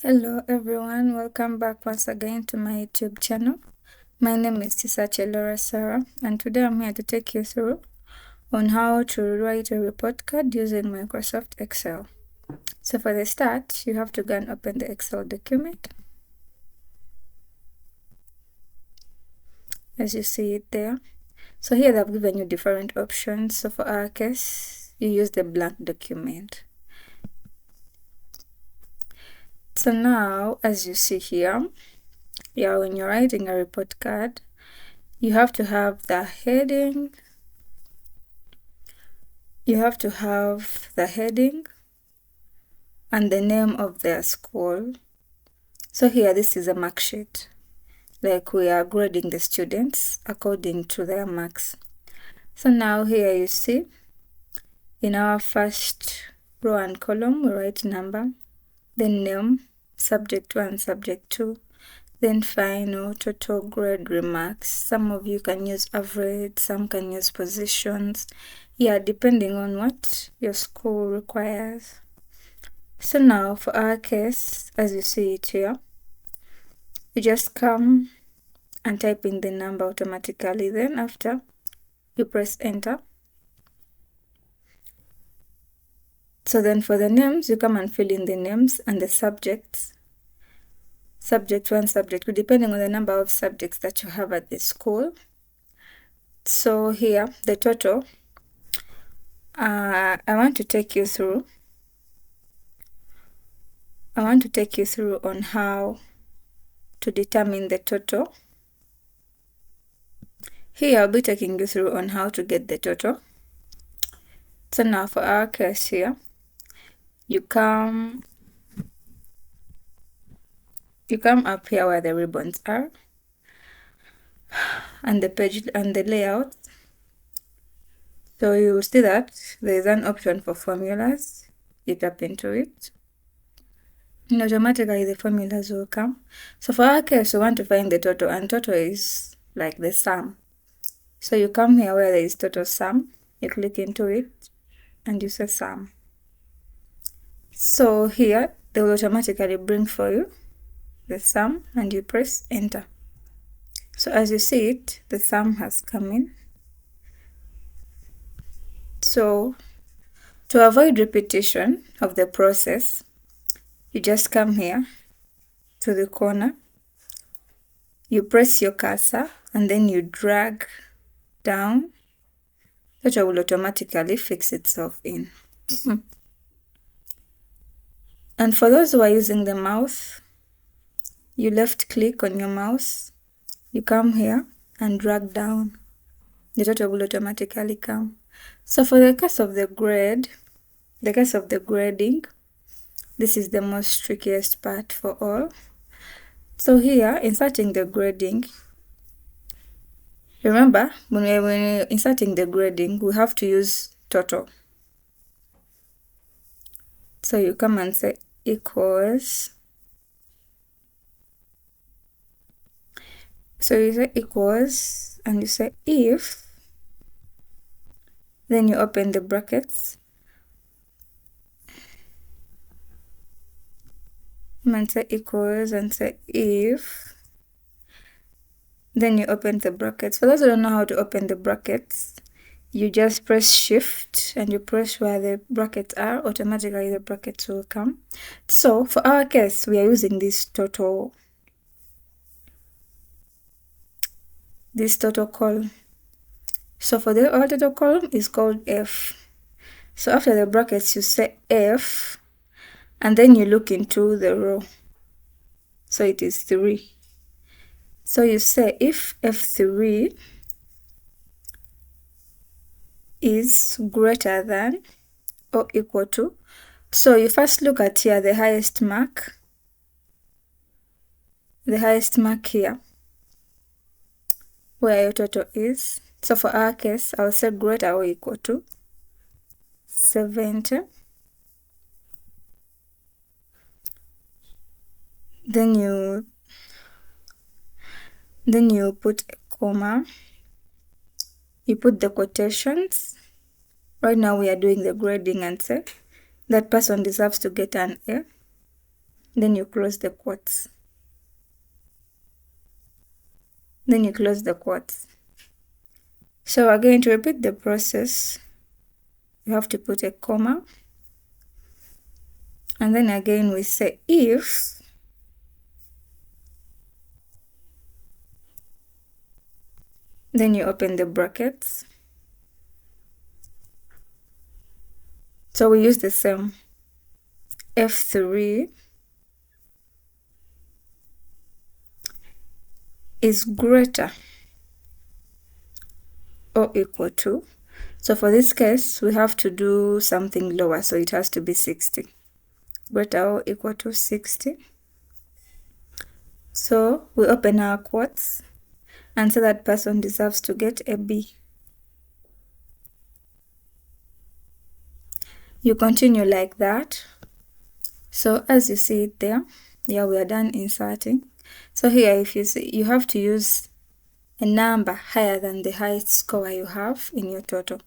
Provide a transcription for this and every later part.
Hello everyone, welcome back once again to my YouTube channel. My name is Tisache Laura Sarah, and today I'm here to take you through on how to write a report card using Microsoft Excel. So for the start, you have to go and open the Excel document. As you see it there. So here they've given you different options. So for our case, you use the blank document. So now, as you see here, when you're writing a report card, you have to have the heading. You have to have the heading and the name of their school. So here, this is a mark sheet. Like we are grading the students according to their marks. So now here you see, in our first row and column, we write number, then name, subject 1, subject 2, then final, total grade, remarks. Some of you can use average, some can use positions. Yeah, depending on what your school requires. So now for our case, as you see it here, you just come and type in the number automatically. Then after, you press enter. So then for the names, you come and fill in the names and the subjects. Subject 1, subject 2, depending on the number of subjects that you have at the school. So here, the total, I want to take you through on how to determine the total. Here, I'll be taking you through on how to get the total. So now for our case here, you come up here where the ribbons are and the page and the layout. So you will see that there is an option for formulas. You tap into it and automatically the formulas will come. So for our case, we want to find the total, and total is like the sum. So you come here where there is total sum, you click into it and you say sum. So here they will automatically bring for you the sum and you press enter. So as you see it, the sum has come in. So to avoid repetition of the process, you just come here to the corner, you press your cursor and then you drag down. That will automatically fix itself in. And for those who are using the mouse, you left click on your mouse, you come here and drag down. The total will automatically come. So for the case of the grading, this is the most trickiest part for all. So here, inserting the grading, remember, when we're inserting the grading, we have to use total. So you come and say equals. So you say equals and you say if, then you open the brackets and say equals and say if, then you open the brackets. For those who don't know how to open the brackets, you just press shift and you press where the brackets are, automatically the brackets will come. So for our case, we are using this total column. So for our total column is called F. So after the brackets, you say F, and then you look into the row. So it is 3. So you say if F3 is greater than or equal to. So you first look at here the highest mark here, where your total is. So for our case, I'll say greater or equal to 70. Then you put a comma, you put the quotations. Right now we are doing the grading and say that person deserves to get an A. then you close the quotes. Then you close the quotes. So again, to repeat the process, you have to put a comma, and then again we say if then you open the brackets. So we use the same. F3 is greater or equal to. So for this case, we have to do something lower, so it has to be 60. Greater or equal to 60. So we open our quotes and say that person deserves to get a B. You continue like that. So as you see it there, yeah, we are done inserting. So here, if you see, you have to use a number higher than the highest score you have in your total.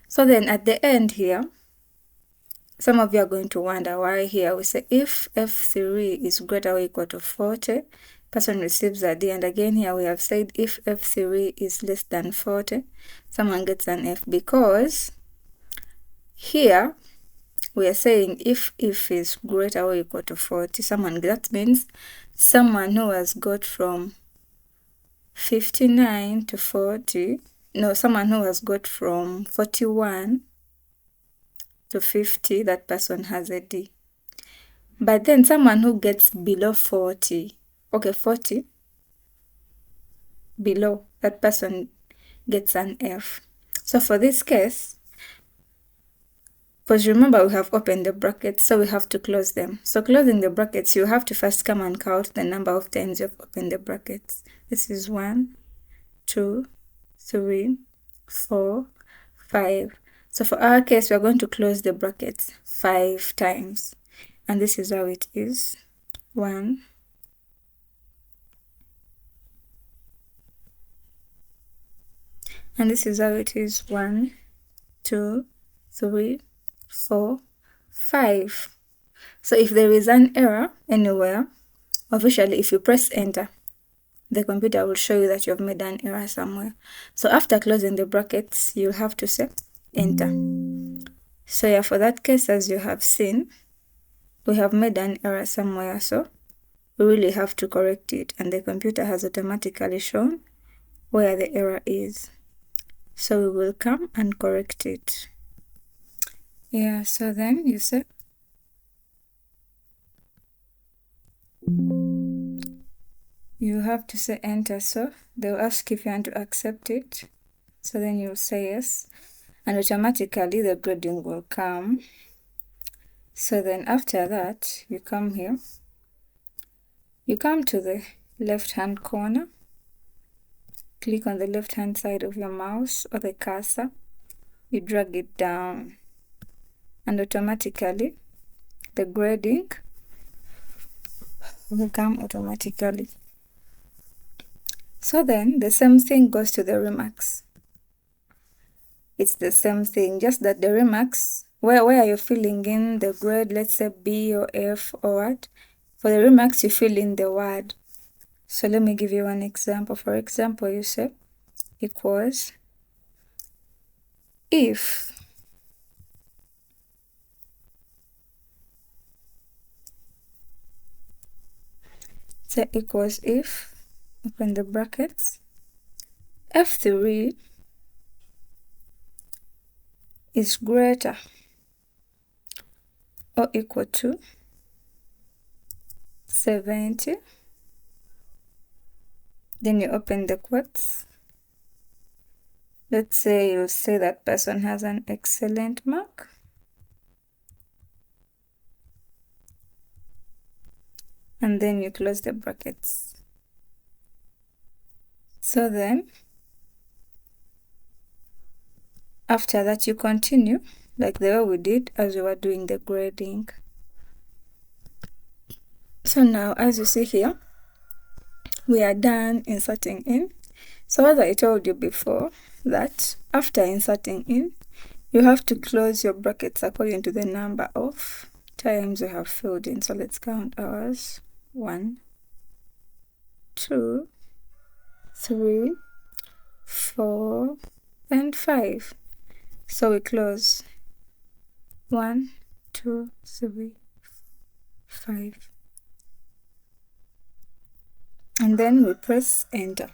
So then at the end here, some of you are going to wonder why here we say if F3 is greater or equal to 40, person receives a D. And again here we have said if F3 is less than 40, someone gets an F, because here we are saying if is greater or equal to 40, that means someone who has got from 59 to 40, no, someone who has got from 41 to 50, that person has a D. But then someone who gets below 40, okay, 40, below, that person gets an F. So for this case, because remember we have opened the brackets, so we have to close them. So closing the brackets, you have to first come and count the number of times you've opened the brackets. This is 1, 2, 3, 4, 5. So for our case, we are going to close the brackets 5 times. And this is how it is. 1, 1, 2, 3, 4, 5. So if there is an error anywhere, officially if you press enter, the computer will show you that you have made an error somewhere. So after closing the brackets, you'll have to say enter. So yeah, for that case, as you have seen, we have made an error somewhere, so we really have to correct it, and the computer has automatically shown where the error is. So we will come and correct it. Yeah, so then you say you have to say enter, so they'll ask if you want to accept it. So then you'll say yes, and automatically the grading will come. So then after that, you come here, you come to the left hand corner, click on the left hand side of your mouse or the cursor, you drag it down, and automatically the grading will come automatically. So then the same thing goes to the remarks. It's the same thing, just that the remarks, where are you filling in the grade, let's say B or F or what? For the remarks, you fill in the word. So let me give you one example. For example, you say equals if equals if, open the brackets, F3 is greater or equal to 70. Then you open the quotes. Let's say you say that person has an excellent mark. And then you close the brackets. So then, after that, you continue like the way we did as we were doing the grading. So now, as you see here, we are done inserting in. So as I told you before, that after inserting in, you have to close your brackets according to the number of times we have filled in. So let's count ours. 1, 2, 3, 4, and 5. So we close. 1, 2, 3, 5. And then we press enter.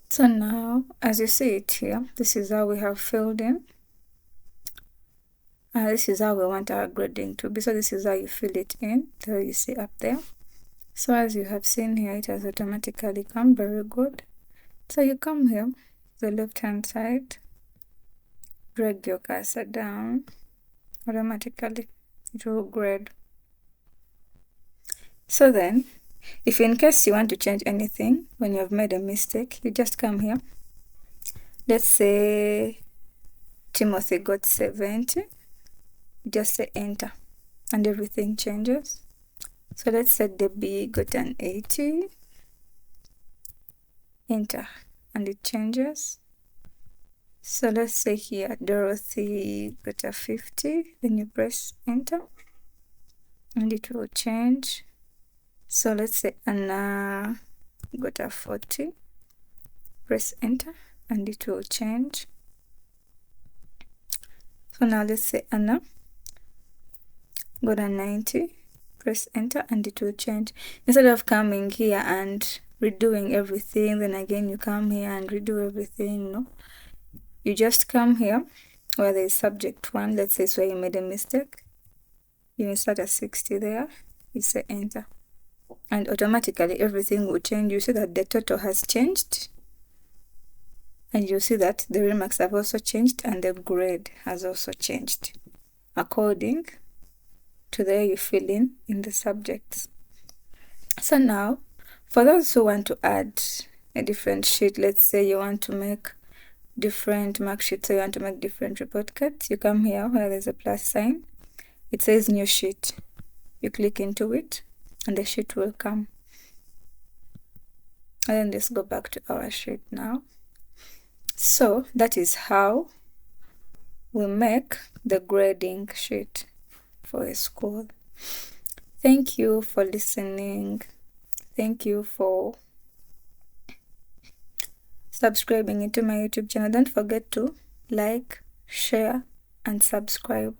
So now, as you see it here, this is how we have filled in. This is how we want our grading to be. So this is how you fill it in, so you see up there. So as you have seen here, it has automatically come. Very good. So you come here, the left hand side, drag your cursor down, automatically it will grade. So then, if in case you want to change anything when you have made a mistake, you just come here. Let's say Timothy got 70. Just say enter and everything changes. So let's say Debbie got an 80. Enter and it changes. So let's say here Dorothy got a 50. Then you press enter and it will change. So let's say Anna got a 40. Press enter and it will change. So now let's say Anna got a 90. Press enter and it will change. Instead of coming here and redoing everything, then again you come here and redo everything, no, you just come here where there is subject 1. Let's say it's where you made a mistake. You insert a 60 there, you say enter, and automatically everything will change. You see that the total has changed, and you see that the remarks have also changed, and the grade has also changed according to the way you fill in the subjects. So now, for those who want to add a different sheet, let's say you want to make different mark sheets, so you want to make different report cards, you come here where there's a plus sign. It says new sheet. You click into it and the sheet will come. And then let's go back to our sheet now. So that is how we make the grading sheet for a school. Thank you for listening. Thank you for subscribing into my YouTube channel. Don't forget to like, share, and subscribe.